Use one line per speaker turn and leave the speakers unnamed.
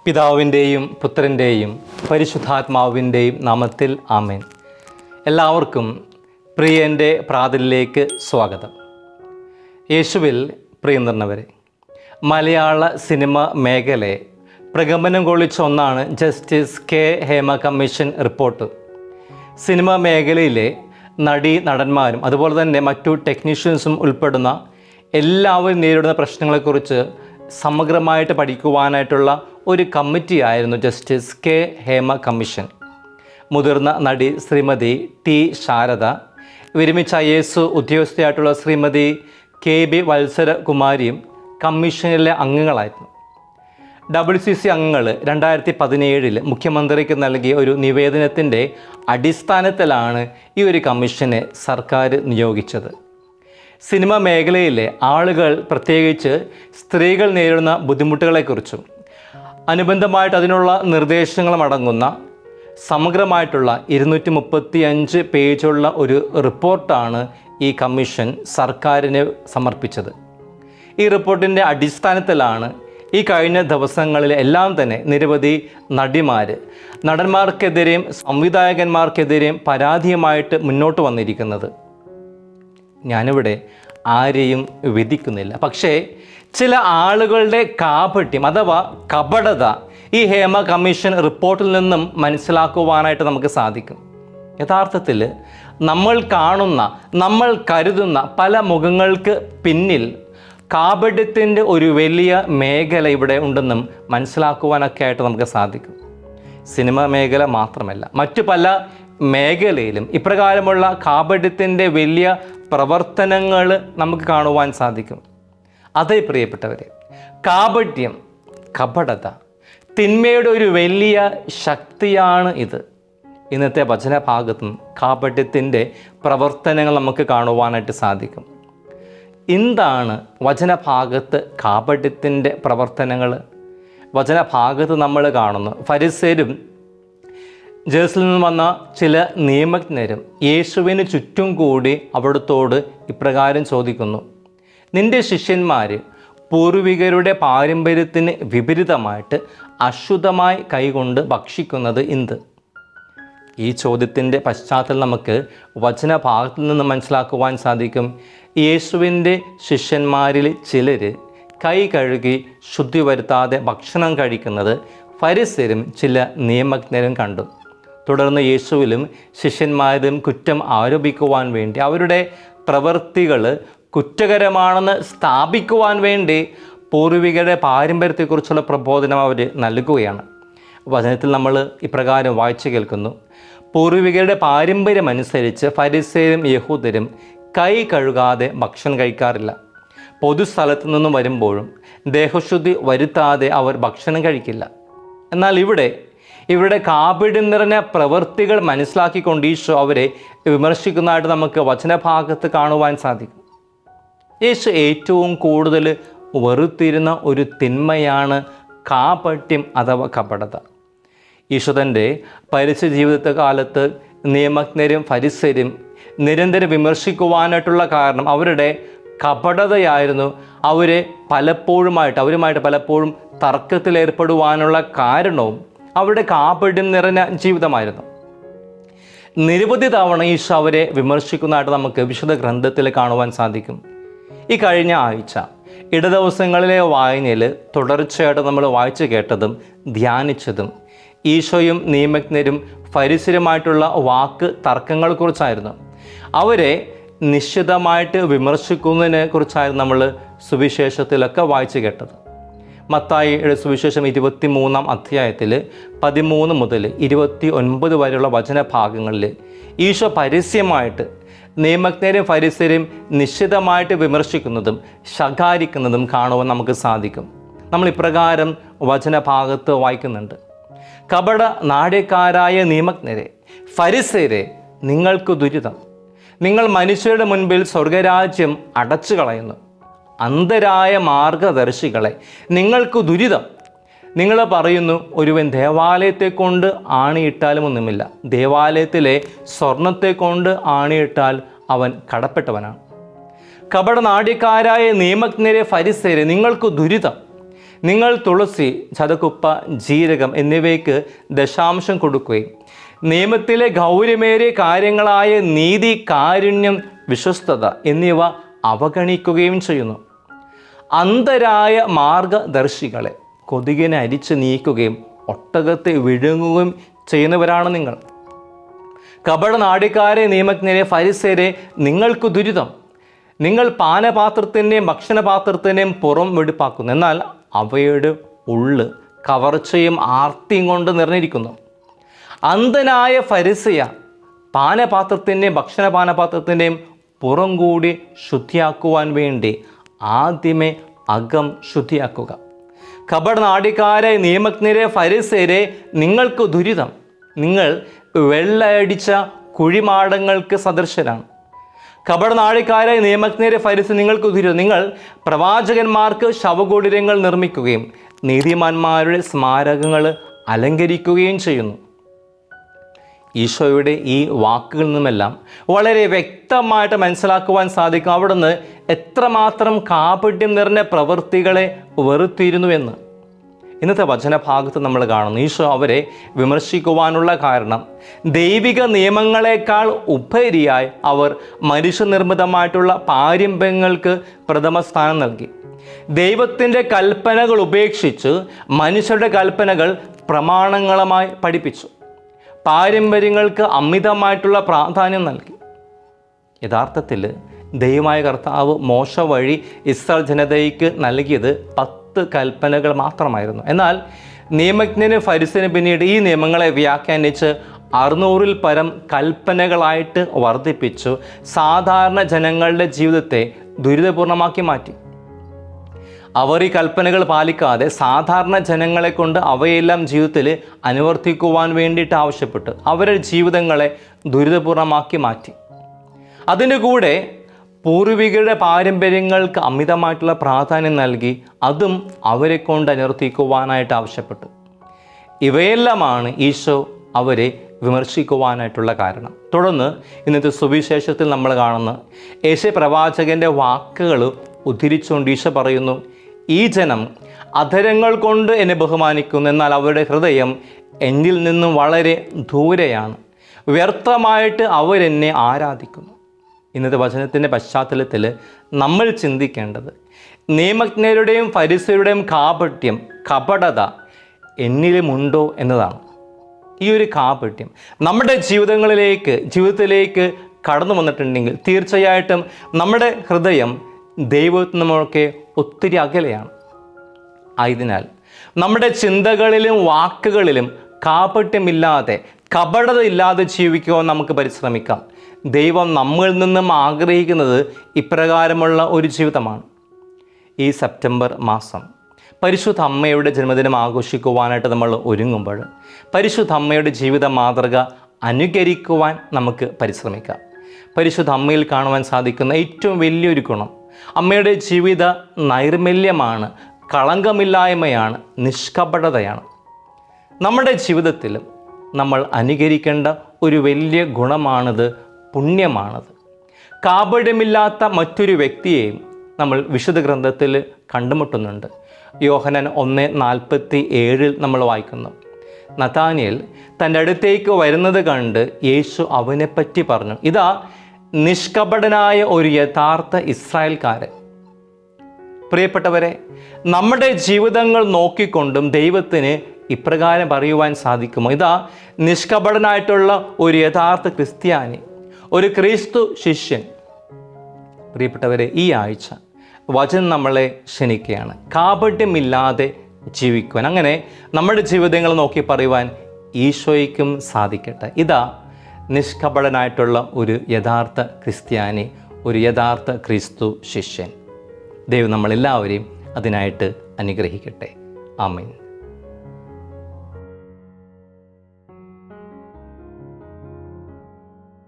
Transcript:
പിതാവിൻ്റെയും പുത്രൻ്റെയും പരിശുദ്ധാത്മാവിൻ്റെയും നാമത്തിൽ ആമേൻ. എല്ലാവർക്കും പ്രിയൻ്റെ പ്രാതലിലേക്ക് സ്വാഗതം. യേശുവിൽ പ്രിയം നിറഞ്ഞവരെ, മലയാള സിനിമ മേഖലയെ പ്രകമ്പനം കൊള്ളിച്ച ഒന്നാണ് justice K Hema commission report. Cinema മേഖലയിലെ നടന്മാരും അതുപോലെ തന്നെ മറ്റു ടെക്നീഷ്യൻസും ഉൾപ്പെടുന്ന എല്ലാവരും നേരിടുന്ന പ്രശ്നങ്ങളെക്കുറിച്ച് സമഗ്രമായിട്ട് പഠിക്കുവാനായിട്ടുള്ള ഒരു കമ്മിറ്റിയായിരുന്നു ജസ്റ്റിസ് കെ ഹേമ കമ്മീഷൻ. മുതിർന്ന നടി ശ്രീമതി ടി ശാരദ, വിരമിച്ച IAS ഉദ്യോഗസ്ഥയായിട്ടുള്ള ശ്രീമതി KB വത്സരകുമാരിയും കമ്മീഷനിലെ അംഗങ്ങളായിരുന്നു. WCC അംഗങ്ങൾ 2017 മുഖ്യമന്ത്രിക്ക് നൽകിയ ഒരു നിവേദനത്തിൻ്റെ അടിസ്ഥാനത്തിലാണ് ഈ ഒരു കമ്മീഷനെ സർക്കാർ നിയോഗിച്ചത്. സിനിമ മേഖലയിലെ ആളുകൾ, പ്രത്യേകിച്ച് സ്ത്രീകൾ നേരിടുന്ന ബുദ്ധിമുട്ടുകളെക്കുറിച്ചും അനുബന്ധമായിട്ട് അതിനുള്ള നിർദ്ദേശങ്ങളും അടങ്ങുന്ന സമഗ്രമായിട്ടുള്ള 235 പേജുള്ള ഒരു റിപ്പോർട്ടാണ് ഈ കമ്മീഷൻ സർക്കാരിന് സമർപ്പിച്ചത്. ഈ റിപ്പോർട്ടിൻ്റെ അടിസ്ഥാനത്തിലാണ് ഈ കഴിഞ്ഞ ദിവസങ്ങളിൽ എല്ലാം തന്നെ നിരവധി നടന്മാർക്കെതിരെയും സംവിധായകന്മാർക്കെതിരെയും പരാതിയുമായിട്ട് മുന്നോട്ട് വന്നിരിക്കുന്നത്. ഞാനിവിടെ ആരെയും വിധിക്കുന്നില്ല, പക്ഷേ ചില ആളുകളുടെ കാപട്യം അഥവാ കപടത ഈ ഹേമ കമ്മീഷൻ റിപ്പോർട്ടിൽ നിന്നും മനസ്സിലാക്കുവാനായിട്ട് നമുക്ക് സാധിക്കും. യഥാർത്ഥത്തിൽ നമ്മൾ കാണുന്ന, നമ്മൾ കരുതുന്ന പല മുഖങ്ങൾക്ക് പിന്നിൽ കാപട്യത്തിൻ്റെ ഒരു വലിയ മേഖല ഇവിടെ ഉണ്ടെന്നും മനസ്സിലാക്കുവാനൊക്കെ ആയിട്ട് നമുക്ക് സാധിക്കും. സിനിമ മേഖല മാത്രമല്ല, മറ്റു പല മേഖലയിലും ഇപ്രകാരമുള്ള കാപട്യത്തിൻ്റെ വലിയ പ്രവർത്തനങ്ങൾ നമുക്ക് കാണുവാൻ സാധിക്കും. അതേ പ്രിയപ്പെട്ടവരെ, കാപട്യം, കപടത, തിന്മയുടെ ഒരു വലിയ ശക്തിയാണ് ഇത്. ഇന്നത്തെ വചനഭാഗത്തും കാപട്യത്തിൻ്റെ പ്രവർത്തനങ്ങൾ നമുക്ക് കാണുവാനായിട്ട് സാധിക്കും. എന്താണ് വചനഭാഗത്ത് കാപട്യത്തിൻ്റെ പ്രവർത്തനങ്ങൾ? വചനഭാഗത്ത് നമ്മൾ കാണുന്നു, ഫരിസേരും ജെറുസലേമിൽ നിന്ന് വന്ന ചില നിയമജ്ഞരും യേശുവിന് ചുറ്റും കൂടി അവിടുത്തോട് ഇപ്രകാരം ചോദിക്കുന്നു: നിന്റെ ശിഷ്യന്മാർ പൂർവികരുടെ പാരമ്പര്യത്തിന് വിപരീതമായിട്ട് അശുദ്ധമായി കൈകൊണ്ട് ഭക്ഷിക്കുന്നത് എന്ത്? ഈ ചോദ്യത്തിൻ്റെ പശ്ചാത്തലം നമുക്ക് വചനഭാഗത്തിൽ നിന്ന് മനസ്സിലാക്കുവാൻ സാധിക്കും. യേശുവിൻ്റെ ശിഷ്യന്മാരിൽ ചിലർ കൈ കഴുകി ശുദ്ധി വരുത്താതെ ഭക്ഷണം കഴിക്കുന്നത് ഫരിസേരും ചില നിയമജ്ഞരും കണ്ടു. തുടർന്ന് യേശുവിലും ശിഷ്യന്മാരും കുറ്റം ആരോപിക്കുവാൻ വേണ്ടി, അവരുടെ പ്രവൃത്തികൾ കുറ്റകരമാണെന്ന് സ്ഥാപിക്കുവാൻ വേണ്ടി പൂർവികരുടെ പാരമ്പര്യത്തെക്കുറിച്ചുള്ള പ്രബോധനം അവർ നൽകുകയാണ്. വചനത്തിൽ നമ്മൾ ഇപ്രകാരം വായിച്ചു കേൾക്കുന്നു: പൂർവികരുടെ പാരമ്പര്യമനുസരിച്ച് ഫരിസേരും യഹൂദരും കൈ കഴുകാതെ ഭക്ഷണം കഴിക്കാറില്ല. പൊതുസ്ഥലത്തു നിന്നും വരുമ്പോഴും ദേഹശുദ്ധി വരുത്താതെ അവർ ഭക്ഷണം കഴിക്കില്ല. എന്നാൽ ഇവരുടെ കാപട്യം നിറഞ്ഞ പ്രവൃത്തികൾ മനസ്സിലാക്കിക്കൊണ്ട് ഈശോ അവരെ വിമർശിക്കുന്നതായിട്ട് നമുക്ക് വചനഭാഗത്ത് കാണുവാൻ സാധിക്കും. യേശു ഏറ്റവും കൂടുതൽ വെറുത്തിരുന്ന ഒരു തിന്മയാണ് കാപട്യം അഥവാ കപടത. ഈശോ തൻ്റെ പരിശുദ്ധ ജീവിതത്തെ കാലത്ത് നിയമജ്ഞരും ഫരിസേരും നിരന്തരം വിമർശിക്കുവാനായിട്ടുള്ള കാരണം അവരുടെ കപടതയായിരുന്നു. അവരുമായിട്ട് പലപ്പോഴും തർക്കത്തിലേർപ്പെടുവാനുള്ള കാരണവും അവരുടെ കാപട്യം നിറഞ്ഞ ജീവിതമായിരുന്നു. നിരവധി തവണ ഈശോ അവരെ വിമർശിക്കുന്നതായിട്ട് നമുക്ക് വിശുദ്ധ ഗ്രന്ഥത്തിൽ കാണുവാൻ സാധിക്കും. ഈ കഴിഞ്ഞ ആഴ്ച ഇടദിവസങ്ങളിലെ വായനയിൽ തുടർച്ചയായിട്ട് നമ്മൾ വായിച്ചു കേട്ടതും ധ്യാനിച്ചതും ഈശോയും നിയമജ്ഞരും ഫരിസേരുമായിട്ടുള്ള വാക്ക് തർക്കങ്ങളെക്കുറിച്ചായിരുന്നു. അവരെ നിശ്ചിതമായിട്ട് വിമർശിക്കുന്നതിനെ കുറിച്ചായിരുന്നു നമ്മൾ സുവിശേഷത്തിലൊക്കെ വായിച്ചു കേട്ടത്. മത്തായിയുടെ സുവിശേഷം 23-ാം അധ്യായത്തിൽ 13 മുതൽ 29 വരെയുള്ള വചനഭാഗങ്ങളിൽ ഈശോ പരസ്യമായിട്ട് നിയമജ്ഞരും ഫരിസേരും നിശ്ചിതമായിട്ട് വിമർശിക്കുന്നതും ശകാരിക്കുന്നതും കാണുവാൻ നമുക്ക് സാധിക്കും. നമ്മൾ ഇപ്രകാരം വചനഭാഗത്ത് വായിക്കുന്നുണ്ട്: കപട നാട്യക്കാരായ നിയമജ്ഞരെ, ഫരിസേരെ, നിങ്ങൾക്ക് ദുരിതം! നിങ്ങൾ മനുഷ്യരുടെ മുൻപിൽ സ്വർഗരാജ്യം അടച്ചു കളയുന്നു. അന്ധരായ മാർഗദർശികളെ, നിങ്ങൾക്ക് ദുരിതം! നിങ്ങൾ പറയുന്നു, ഒരുവൻ ദേവാലയത്തെ കൊണ്ട് ആണിയിട്ടാലും ഒന്നുമില്ല, ദേവാലയത്തിലെ സ്വർണത്തെ കൊണ്ട് ആണിയിട്ടാൽ അവൻ കടപ്പെട്ടവനാണ്. കപടനാട്യക്കാരായ നിയമജ്ഞരെ, ഫരിസേരെ, നിങ്ങൾക്ക് ദുരിതം! നിങ്ങൾ തുളസി, ചതക്കുപ്പ, ജീരകം എന്നിവയ്ക്ക് ദശാംശം കൊടുക്കുകയും നിയമത്തിലെ ഗൗരവമേറിയ കാര്യങ്ങളായ നീതി, കാരുണ്യം, വിശ്വസ്തത എന്നിവ അവഗണിക്കുകയും ചെയ്യുന്നു. അന്ധരായ മാർഗദർശികളെ കൊതുകിനെ അരിച്ച് നീക്കുകയും ഒട്ടകത്തെ വിഴുങ്ങുകയും ചെയ്യുന്നവരാണ് നിങ്ങൾ. കപടനാടിക്കാരെ, നിയമജ്ഞരെ, ഫരിസേരെ, നിങ്ങൾക്ക് ദുരിതം. നിങ്ങൾ പാനപാത്രത്തിൻ്റെയും ഭക്ഷണപാത്രത്തിൻ്റെയും പുറം വെടിപ്പാക്കുന്നു, എന്നാൽ അവയുടെ ഉള്ള് കവർച്ചയും ആർത്തിയും കൊണ്ട് നിറഞ്ഞിരിക്കുന്നു. അന്ധനായ ഫരിസയ, പാനപാത്രത്തിൻ്റെയും ഭക്ഷണപാനപാത്രത്തിൻ്റെയും പുറം കൂടി ശുദ്ധിയാക്കുവാൻ വേണ്ടി ആദ്യമേ അകം ശുദ്ധിയാക്കുക. കപടനാടിക്കാരെ, നിയമജ്ഞരെ, ഫരിസേരെ, നിങ്ങൾക്ക് ദുരിതം. നിങ്ങൾ വെള്ളയടിച്ച കുഴിമാടങ്ങൾക്ക് സദൃശരാണ്. കപടനാടിക്കാരെ, നിയമജ്ഞരെ, ഫരിസേരെ, നിങ്ങൾക്ക് ദുരിതം. നിങ്ങൾ പ്രവാചകന്മാർക്ക് ശവകുടീരങ്ങൾ നിർമ്മിക്കുകയും നീതിമാന്മാരുടെ സ്മാരകങ്ങൾ അലങ്കരിക്കുകയും ചെയ്യുന്നു. ഈശോയുടെ ഈ വാക്കുകളിൽ നിന്നുമെല്ലാം വളരെ വ്യക്തമായിട്ട് മനസ്സിലാക്കുവാൻ സാധിക്കും അവിടുന്ന് എത്രമാത്രം കാപട്യം നിറഞ്ഞ പ്രവൃത്തികളെ വെറുത്തിരുന്നുവെന്ന്. ഇന്നത്തെ വചനഭാഗത്ത് നമ്മൾ കാണുന്നു ഈശോ അവരെ വിമർശിക്കുവാനുള്ള കാരണം ദൈവിക നിയമങ്ങളെക്കാൾ ഉപരിയായി അവർ മനുഷ്യനിർമ്മിതമായിട്ടുള്ള പാരമ്പര്യങ്ങൾക്ക് പ്രഥമ സ്ഥാനം നൽകി. ദൈവത്തിൻ്റെ കൽപ്പനകൾ ഉപേക്ഷിച്ച് മനുഷ്യരുടെ കൽപ്പനകൾ പ്രമാണങ്ങളുമായി പഠിപ്പിച്ചു. പാരമ്പര്യങ്ങൾക്ക് അമിതമായിട്ടുള്ള പ്രാധാന്യം നൽകി. യഥാർത്ഥത്തിൽ ദൈവമായ കർത്താവ് മോശ വഴി ഇസ്രായേൽ ജനതയ്ക്ക് നൽകിയത് 10 കൽപ്പനകൾ മാത്രമായിരുന്നു. എന്നാൽ നിയമജ്ഞന് ഫരിസേന് പിന്നീട് ഈ നിയമങ്ങളെ വ്യാഖ്യാനിച്ച് 600-ൽ പരം കൽപ്പനകളായിട്ട് വർദ്ധിപ്പിച്ചു സാധാരണ ജനങ്ങളുടെ ജീവിതത്തെ ദുരിതപൂർണമാക്കി മാറ്റി. അവർ ഈ കൽപ്പനകൾ പാലിക്കാതെ സാധാരണ ജനങ്ങളെ കൊണ്ട് അവയെല്ലാം ജീവിതത്തിൽ അനുവർത്തിക്കുവാൻ വേണ്ടിയിട്ട് ആവശ്യപ്പെട്ടു. അവരുടെ ജീവിതങ്ങളെ ദുരിതപൂർണമാക്കി മാറ്റി. അതിൻ്റെ കൂടെ പൂർവികരുടെ പാരമ്പര്യങ്ങൾക്ക് അമിതമായിട്ടുള്ള പ്രാധാന്യം നൽകി അതും അവരെ കൊണ്ട് അനുവർത്തിക്കുവാനായിട്ട് ആവശ്യപ്പെട്ടു. ഇവയെല്ലാമാണ് ഈശോ അവരെ വിമർശിക്കുവാനായിട്ടുള്ള കാരണം. തുടർന്ന് ഇന്നത്തെ സുവിശേഷത്തിൽ നമ്മൾ കാണുന്ന യേശയ്യാ പ്രവാചകൻ്റെ വാക്കുകൾ ഉദ്ധരിച്ചുകൊണ്ട് ഈശോ പറയുന്നു, ഈ ജനം അധരങ്ങൾ കൊണ്ട് എന്നെ ബഹുമാനിക്കുന്നു, എന്നാൽ അവരുടെ ഹൃദയം എന്നിൽ നിന്നും വളരെ ദൂരെയാണ്. വ്യർത്ഥമായിട്ട് അവരെന്നെ ആരാധിക്കുന്നു. ഇന്നത്തെ വചനത്തിൻ്റെ പശ്ചാത്തലത്തിൽ നമ്മൾ ചിന്തിക്കേണ്ടത് നിയമജ്ഞരുടെയും ഫരിസേരുടെയും കാപട്യം, കപടത എന്നിലുമുണ്ടോ എന്നതാണ്. ഈ ഒരു കാപട്യം നമ്മുടെ ജീവിതത്തിലേക്ക് കടന്നു വന്നിട്ടുണ്ടെങ്കിൽ തീർച്ചയായിട്ടും നമ്മുടെ ഹൃദയം ദൈവത്തിൽ നിന്നൊക്കെ ഒത്തിരി അകലെയാണ്. ആയതിനാൽ നമ്മുടെ ചിന്തകളിലും വാക്കുകളിലും കാപട്യമില്ലാതെ, കപടതയില്ലാതെ ജീവിക്കുവാൻ നമുക്ക് പരിശ്രമിക്കാം. ദൈവം നമ്മളിൽ നിന്നും ആഗ്രഹിക്കുന്നത് ഇപ്രകാരമുള്ള ഒരു ജീവിതമാണ്. ഈ സെപ്റ്റംബർ മാസം പരിശുദ്ധ അമ്മയുടെ ജന്മദിനം ആഘോഷിക്കുവാനായിട്ട് നമ്മൾ ഒരുങ്ങുമ്പോൾ പരിശുദ്ധ അമ്മയുടെ ജീവിത മാതൃക അനുകരിക്കുവാൻ നമുക്ക് പരിശ്രമിക്കാം. പരിശുദ്ധ അമ്മയിൽ കാണുവാൻ സാധിക്കുന്ന ഏറ്റവും വലിയൊരു ഗുണം അമ്മയുടെ ജീവിത നൈർമല്യമാണ്, കളങ്കമില്ലായ്മയാണ്, നിഷ്കപടതയാണ്. നമ്മുടെ ജീവിതത്തിലും നമ്മൾ അനുകരിക്കേണ്ട ഒരു വലിയ ഗുണമാണിത്, പുണ്യമാണത്. കാപട്യമില്ലാത്ത മറ്റൊരു വ്യക്തിയെയും നമ്മൾ വിശുദ്ധ ഗ്രന്ഥത്തിൽ കണ്ടുമുട്ടുന്നുണ്ട്. യോഹന്നാൻ 1:47 നമ്മൾ വായിക്കുന്നു, നഥാനിയേൽ തൻ്റെ അടുത്തേക്ക് വരുന്നത് കണ്ട് യേശു അവനെപ്പറ്റി പറഞ്ഞു, ഇതാ നിഷ്കപടനായ ഒരു യഥാർത്ഥ ഇസ്രായേൽക്കാരൻ. പ്രിയപ്പെട്ടവരെ, നമ്മുടെ ജീവിതങ്ങൾ നോക്കിക്കൊണ്ടും ദൈവത്തിന് ഇപ്രകാരം പറയുവാൻ സാധിക്കുമോ, ഇതാ നിഷ്കപടനായിട്ടുള്ള ഒരു യഥാർത്ഥ ക്രിസ്ത്യാനി, ഒരു ക്രിസ്തു ശിഷ്യൻ. പ്രിയപ്പെട്ടവരെ, ഈ ആഴ്ച വചനം നമ്മളെ ക്ഷണിക്കുകയാണ് കാപട്യമില്ലാതെ ജീവിക്കുവാൻ. അങ്ങനെ നമ്മുടെ ജീവിതങ്ങൾ നോക്കി പറയുവാൻ ഈശോയ്ക്കും സാധിക്കട്ടെ, ഇതാ നിഷ്കപടനായിട്ടുള്ള ഒരു യഥാർത്ഥ ക്രിസ്ത്യാനി, ഒരു യഥാർത്ഥ ക്രിസ്തു ശിഷ്യൻ. ദൈവം നമ്മളെല്ലാവരെയും അതിനായിട്ട് അനുഗ്രഹിക്കട്ടെ. ആമേൻ.